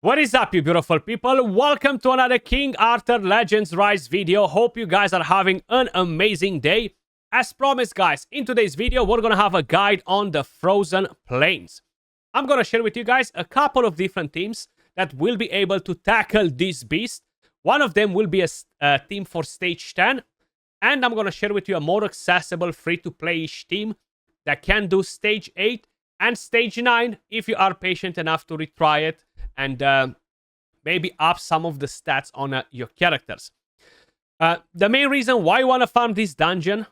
What is up, you beautiful people? Welcome to another King Arthur Legends Rise video. Hope you guys are having an amazing day. As promised, guys, in today's video, we're gonna have a guide on the Frozen Plains. I'm gonna share with you guys a couple of different teams that will be able to tackle this beast. One of them will be a team for Stage 10. And I'm gonna share with you a more accessible, free-to-play-ish team that can do Stage 8 and Stage 9 if you are patient enough to retry it and maybe up some of the stats on your characters. The main reason why you want to farm this dungeon,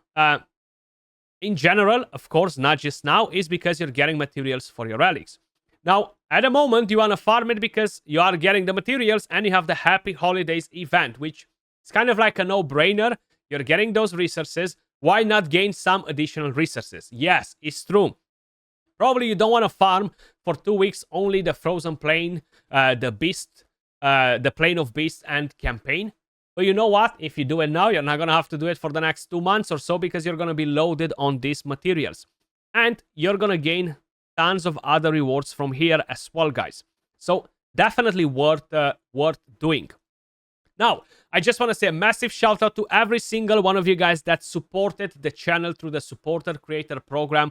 in general, of course, not just now, is because you're getting materials for your relics. Now, at the moment, you want to farm it because you are getting the materials and you have the Happy Holidays event, which is kind of like a no-brainer. You're getting those resources. Why not gain some additional resources? Yes, it's true. Probably you don't want to farm for 2 weeks only the Frozen Plain, the Plain of Beasts and campaign. But you know what? If you do it now, you're not going to have to do it for the next 2 months or so because you're going to be loaded on these materials. And you're going to gain tons of other rewards from here as well, guys. So definitely worth doing. Now, I just want to say a massive shout out to every single one of you guys that supported the channel through the Supporter Creator Program.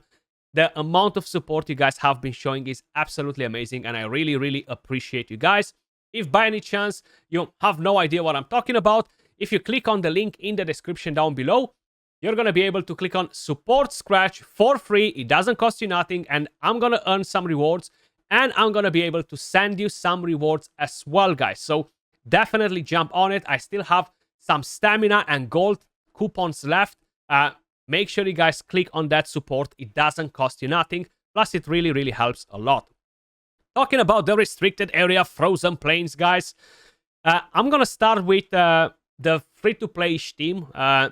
The amount of support you guys have been showing is absolutely amazing, and I really, really appreciate you guys. If by any chance you have no idea what I'm talking about, if you click on the link in the description down below, you're going to be able to click on Support Skratch for free. It doesn't cost you nothing, and I'm going to earn some rewards, and I'm going to be able to send you some rewards as well, guys. So definitely jump on it. I still have some stamina and gold coupons left. Make sure you guys click on that support. It doesn't cost you nothing. Plus, it really, really helps a lot. Talking about the restricted area, Frozen Plains, guys. I'm going to start with the free-to-play-ish team. We're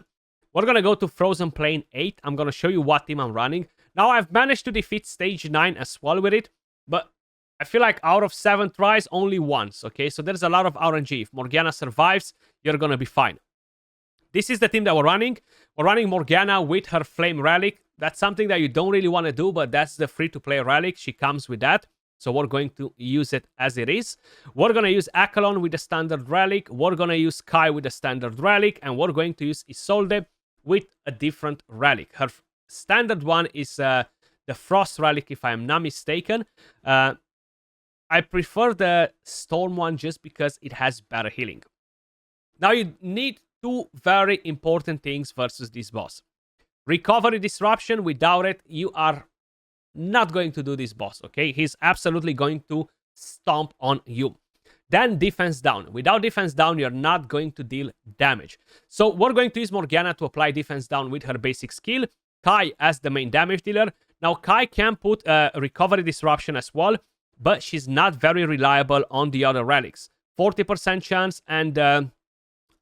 going to go to Frozen Plain 8. I'm going to show you what team I'm running. Now, I've managed to defeat Stage 9 as well with it. But I feel like out of 7 tries, only once. Okay, so there's a lot of RNG. If Morgana survives, you're going to be fine. This is the team that we're running. We're running Morgana with her Flame Relic. That's something that you don't really want to do, but that's the free-to-play relic. She comes with that. So we're going to use it as it is. We're going to use Accolon with the standard relic. We're going to use Kai with the standard relic. And we're going to use Isolde with a different relic. Her standard one is the Frost relic, if I'm not mistaken. I prefer the Storm one just because it has better healing. Now you need 2 very important things versus this boss. Recovery Disruption. Without it, you are not going to do this boss, okay? He's absolutely going to stomp on you. Then Defense Down. Without Defense Down, you're not going to deal damage. So we're going to use Morgana to apply Defense Down with her basic skill. Kai as the main damage dealer. Now, Kai can put Recovery Disruption as well, but she's not very reliable on the other relics. 40% chance, and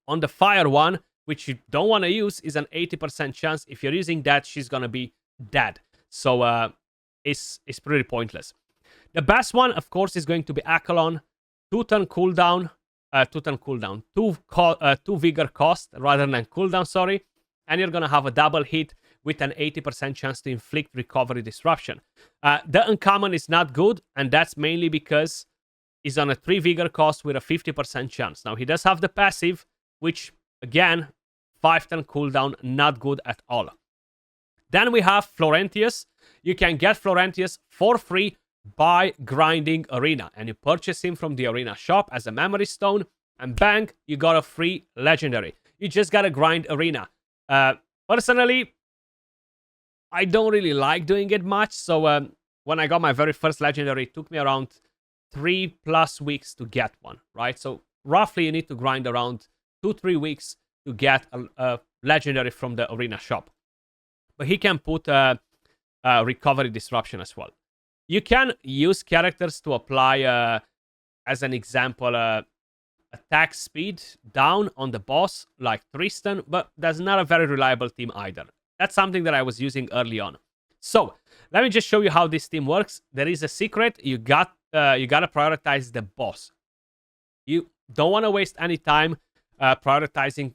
on the fire one, which you don't want to use, is an 80% chance. If you're using that, she's going to be dead. So it's pretty pointless. The best one, of course, is going to be Accolon. 2-turn cooldown. 2 vigor cost rather than cooldown, sorry. And you're going to have a double hit with an 80% chance to inflict recovery disruption. The uncommon is not good, and that's mainly because he's on a 3 vigor cost with a 50% chance. Now, he does have the passive, which, again, 5-turn cooldown, not good at all. Then we have Florentius. You can get Florentius for free by grinding Arena. And you purchase him from the Arena shop as a memory stone. And bang, you got a free legendary. You just gotta grind Arena. Personally, I don't really like doing it much. So when I got my very first legendary, it took me around 3+ weeks to get one, right? So roughly you need to grind around 2-3 weeks to get a legendary from the Arena shop. But he can put recovery disruption as well. You can use characters to apply, as an example, attack speed down on the boss, like Tristan, but that's not a very reliable team either. That's something that I was using early on. So let me just show you how this team works. There is a secret. You gotta prioritize the boss. You don't want to waste any time prioritizing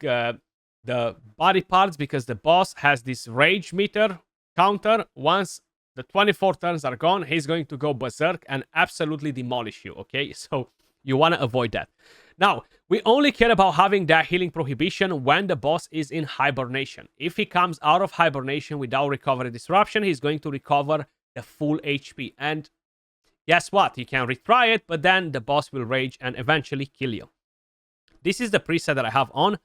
the body parts because the boss has this rage meter counter. Once the 24 turns are gone, he's going to go berserk and absolutely demolish you, okay? So You want to avoid that. Now, we only care about having that healing prohibition when the boss is in hibernation. If he comes out of hibernation without recovery disruption, he's going to recover the full HP. And guess what? You can retry it, but then the boss will rage and eventually kill you. This is the preset that I have on.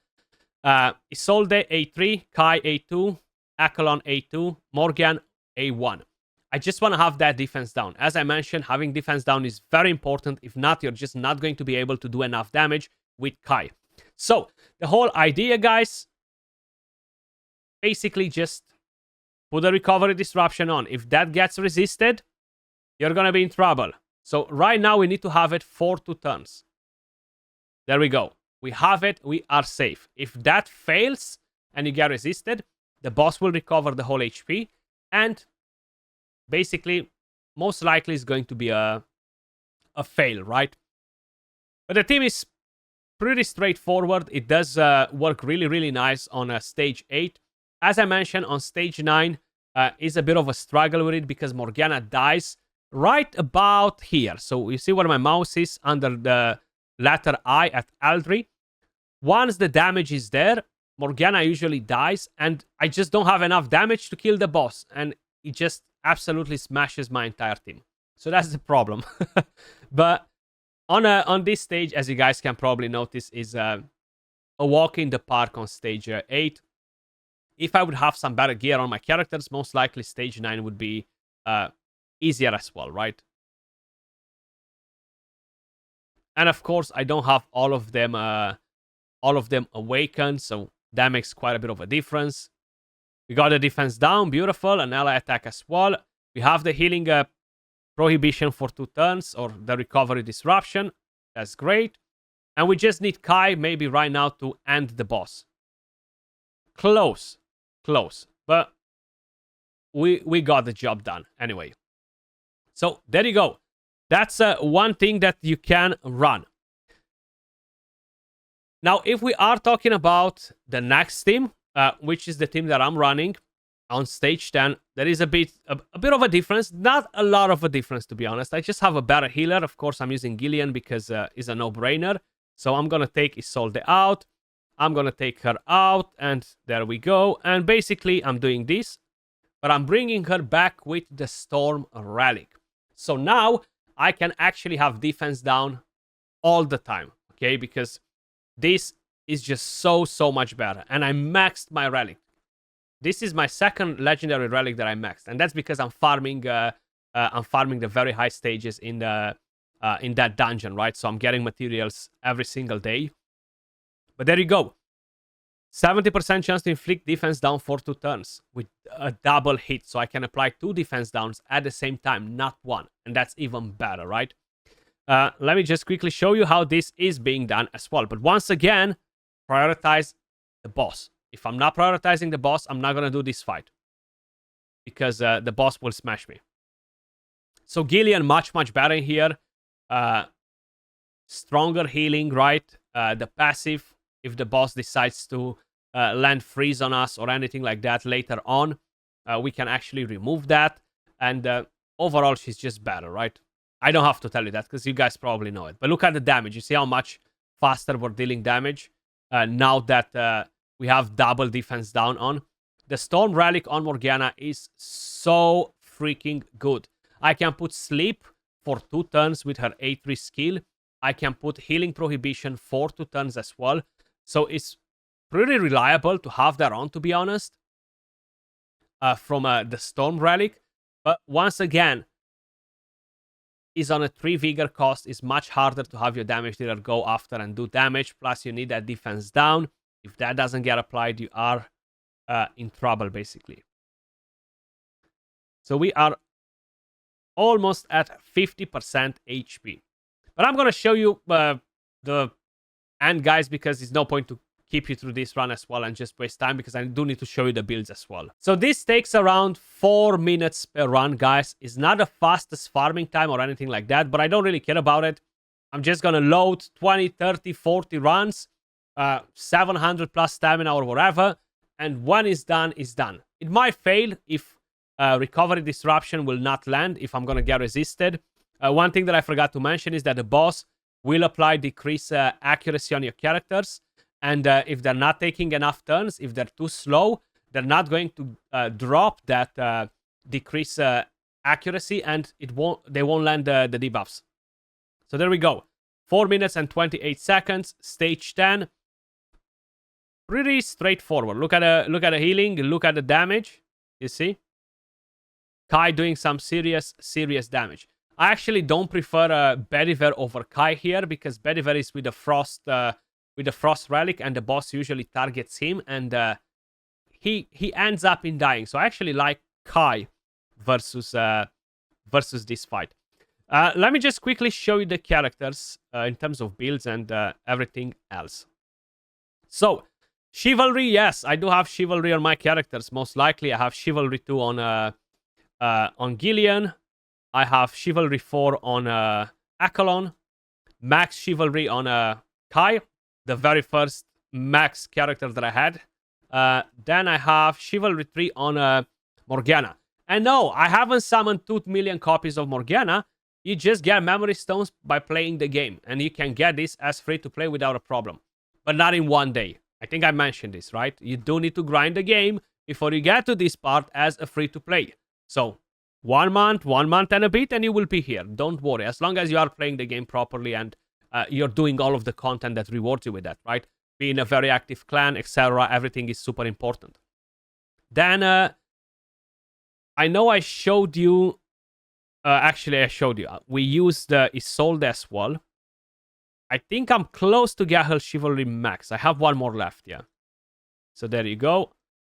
Isolde A3, Kai A2, Akalon A2, Morgan A1. I just want to have that defense down. As I mentioned, having defense down is very important. If not, you're just not going to be able to do enough damage with Kai. So, the whole idea, guys, basically just put a recovery disruption on. If that gets resisted, you're going to be in trouble. So, right now, we need to have it for 2 turns. There we go. We have it. We are safe. If that fails and you get resisted, the boss will recover the whole HP. And basically, most likely is going to be a fail, right? But the team is pretty straightforward. It does work really, really nice on stage 8. As I mentioned, on stage 9 is a bit of a struggle with it because Morgana dies right about here. So you see where my mouse is under the letter I at Aldri. Once the damage is there, Morgana usually dies, and I just don't have enough damage to kill the boss, and it just absolutely smashes my entire team. So that's the problem. But on this stage, as you guys can probably notice, is a walk in the park on stage 8. If I would have some better gear on my characters, most likely stage 9 would be easier as well, right? And of course, I don't have all of them awakened, so that makes quite a bit of a difference. We got the defense down, beautiful, an ally attack as well. We have the healing prohibition for 2 turns, or the recovery disruption. That's great. And we just need Kai maybe right now to end the boss. Close. But we got the job done anyway. So there you go. That's one thing that you can run. Now, if we are talking about the next team, which is the team that I'm running on stage 10, there is a bit of a difference. Not a lot of a difference, to be honest. I just have a better healer. Of course, I'm using Gillian because it's a no-brainer. So I'm going to take Isolde out. I'm going to take her out, and there we go. And basically, I'm doing this, but I'm bringing her back with the Storm Relic. So now I can actually have defense down all the time, okay? Because this is just so much better. And I maxed my relic. This is my second legendary relic that I maxed, and that's because I'm farming the very high stages in that dungeon, right? So I'm getting materials every single day. But there you go. 70% chance to inflict defense down for 2 turns with a double hit. So I can apply 2 defense downs at the same time, not 1. And that's even better, right? Let me just quickly show you how this is being done as well. But once again, prioritize the boss. If I'm not prioritizing the boss, I'm not going to do this fight. Because the boss will smash me. So Gillian, much better here. Stronger healing, right? The passive, if the boss decides to land freeze on us or anything like that later on, we can actually remove that. And overall, she's just better, right? I don't have to tell you that because you guys probably know it. But look at the damage. You see how much faster we're dealing damage now that we have double defense down on. The Storm Relic on Morgana is so freaking good. I can put Sleep for 2 turns with her A3 skill. I can put Healing Prohibition for 2 turns as well. So it's pretty reliable to have that on, to be honest, from the Storm Relic. But once again, is on a 3 vigor cost. It's much harder to have your damage dealer go after and do damage. Plus, you need that defense down. If that doesn't get applied, you are in trouble, basically. So we are almost at 50% HP. But I'm going to show you the end, guys, because there's no point to keep you through this run as well and just waste time, because I do need to show you the builds as well. So this takes around 4 minutes per run, guys. It's not the fastest farming time or anything like that, but I don't really care about it. I'm just going to load 20, 30, 40 runs, 700 plus stamina or whatever, and when it's done, it's done. It might fail if recovery disruption will not land, if I'm going to get resisted. One thing that I forgot to mention is that the boss will apply decrease accuracy on your characters. And if they're not taking enough turns, if they're too slow, they're not going to drop that decrease accuracy, and they won't land the debuffs. So there we go. 4 minutes and 28 seconds. Stage 10. Pretty straightforward. Look at the healing. Look at the damage. You see? Kai doing some serious damage. I actually don't prefer Bediver over Kai here, because Bediver is with the Frost relic, and the boss usually targets him, and he ends up in dying. So I actually like Kai versus this fight. Let me just quickly show you the characters in terms of builds and everything else. So Chivalry, yes, I do have Chivalry on my characters. Most likely, I have Chivalry 2 on Gillian. I have Chivalry 4 on Akalon. Max Chivalry on Kai, the very first max character that I had. Then I have Chivalry 3 on Morgana. And no, I haven't summoned 2 million copies of Morgana. You just get memory stones by playing the game. And you can get this as free to play without a problem. But not in one day. I think I mentioned this, right? You do need to grind the game before you get to this part as a free to play. So 1 month and a bit, and you will be here. Don't worry. As long as you are playing the game properly and you're doing all of the content that rewards you with that, right? Being a very active clan, etc. Everything is super important. Then I know I showed you. Actually, I showed you. We used Isolde as well. I think I'm close to get her Chivalry max. I have 1 more left, yeah. So there you go.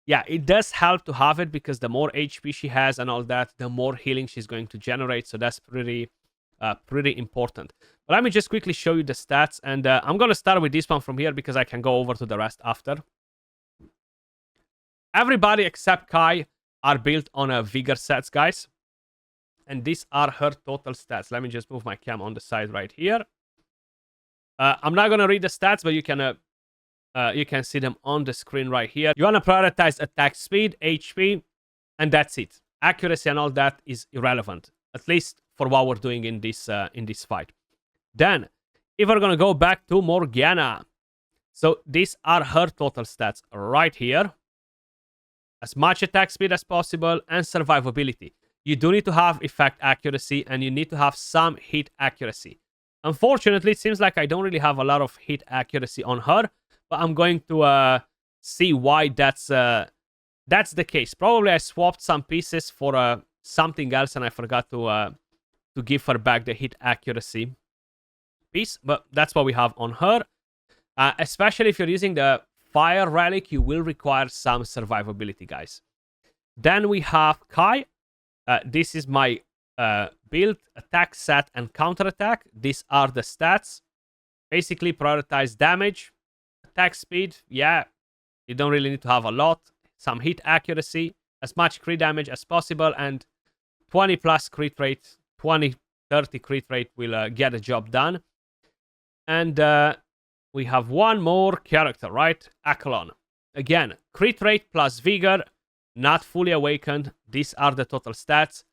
Yeah, it does help to have it, because the more HP she has and all that, the more healing she's going to generate. So that's pretty important. But let me just quickly show you the stats. And I'm going to start with this one from here, because I can go over to the rest after. Everybody except Kai are built on Vigor sets, guys. And these are her total stats. Let me just move my cam on the side right here. I'm not going to read the stats, but you can see them on the screen right here. You want to prioritize attack speed, HP, and that's it. Accuracy and all that is irrelevant, at least for what we're doing in this fight. Then, if we're going to go back to Morgana, so these are her total stats right here. As much attack speed as possible and survivability. You do need to have effect accuracy, and you need to have some hit accuracy. Unfortunately, it seems like I don't really have a lot of hit accuracy on her, but I'm going to see why that's the case. Probably I swapped some pieces for something else, and I forgot to give her back the hit accuracy piece, but that's what we have on her. Especially if you're using the Fire Relic, you will require some survivability, guys. Then we have Kai. This is my build, attack, set, and counterattack. These are the stats. Basically, prioritize damage, attack speed. Yeah, you don't really need to have a lot. Some hit accuracy, as much crit damage as possible, and 20 plus crit rate, 20, 30 crit rate will get the job done. And we have 1 more character, right? Akalon. Again, crit rate plus vigor, not fully awakened. These are the total stats.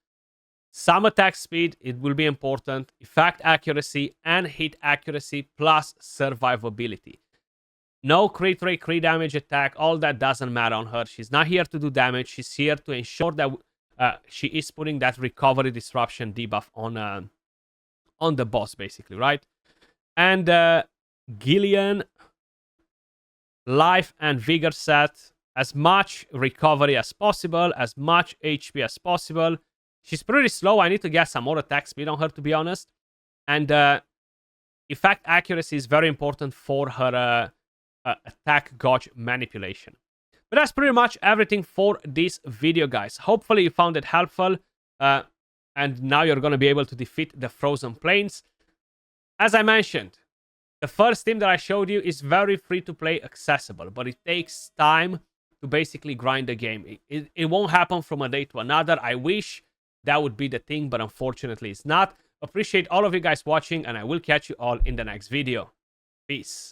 Some attack speed, it will be important. Effect accuracy and hit accuracy plus survivability. No crit rate, crit damage, attack, all that doesn't matter on her. She's not here to do damage. She's here to ensure that she is putting that recovery disruption debuff on the boss, basically, right? And Gillian, life and vigor set. As much recovery as possible, as much HP as possible. She's pretty slow. I need to get some more attack speed on her, to be honest. And effect accuracy is very important for her attack gauge manipulation. But that's pretty much everything for this video, guys. Hopefully you found it helpful. And now you're going to be able to defeat the Frozen Plains. As I mentioned, the first team that I showed you is very free to play, accessible. But it takes time to basically grind the game. It won't happen from a day to another. I wish that would be the thing, but unfortunately it's not. Appreciate all of you guys watching, and I will catch you all in the next video. Peace.